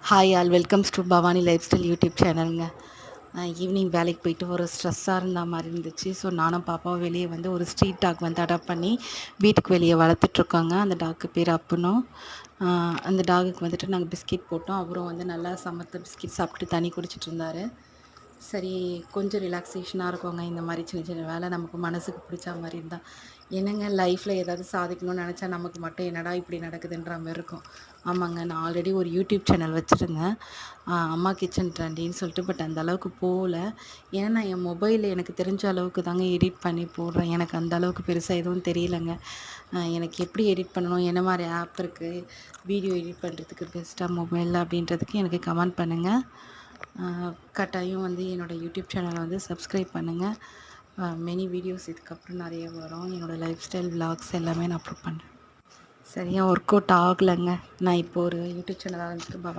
Hi all welcomes to Bhavani life style YouTube சேனலுங்க. Evening வேலைக்கு போயிட்டு ஒரு ஸ்ட்ரெஸ்ஸாக இருந்த மாதிரி இருந்துச்சு. ஸோ நானும் பாப்பாவும் வெளியே வந்து ஒரு ஸ்ட்ரீட் டாக் வந்து அடாப்ட் பண்ணி வீட்டுக்கு வெளியே வளர்த்துட்ருக்கோங்க. அந்த டாக்கு பேர் அப்புனும். அந்த டாகுக்கு வந்துட்டு நாங்கள் பிஸ்கெட் போட்டோம். அவரும் வந்து நல்லா சமத்த பிஸ்கெட் சாப்பிட்டு தண்ணி குடிச்சிட்டு இருந்தார். சரி, கொஞ்சம் ரிலாக்ஸேஷனாக இருக்குங்க இந்த மாதிரி சின்ன சின்ன வேலை நமக்கு மனசுக்கு பிடிச்ச மாதிரி இருந்தால். என்னங்க லைஃப்பில் ஏதாவது சாதிக்கணும்னு நினச்சா நமக்கு மட்டும் என்னடா இப்படி நடக்குதுன்ற மாதிரி இருக்கும். ஆமாங்க, நான் ஆல்ரெடி ஒரு யூடியூப் சேனல் வச்சுருந்தேன், அம்மா கிச்சன் ட்ரெண்டின்னு சொல்லிட்டு. பட் அந்த அளவுக்கு போகல. ஏன்னா நான் என் மொபைலில் எனக்கு தெரிஞ்ச அளவுக்கு தாங்க எடிட் பண்ணி போடுறேன். எனக்கு அந்த அளவுக்கு பெருசாக எதுவும் தெரியலைங்க. எனக்கு எப்படி எடிட் பண்ணணும், என்ன மாதிரி ஆப் இருக்குது, வீடியோ எடிட் பண்ணுறதுக்கு பெஸ்ட்டாக மொபைலில் அப்படின்றதுக்கு எனக்கு கமெண்ட் பண்ணுங்கள். கட்டாயம் வந்து என்னோடய யூடியூப் சேனலை வந்து சப்ஸ்கிரைப் பண்ணுங்கள். மெனி வீடியோஸ் இதுக்கப்புறம் நிறைய வரும். என்னோடய லைஃப் ஸ்டைல் விலாக்ஸ் எல்லாமே நான் அப்லோட் பண்ணுறேன். சரியாக ஒர்க் அவுட் ஆகலைங்க. நான் இப்போ ஒரு யூடியூப் சேனல் ஆரம்பிச்சிட்டு பவானி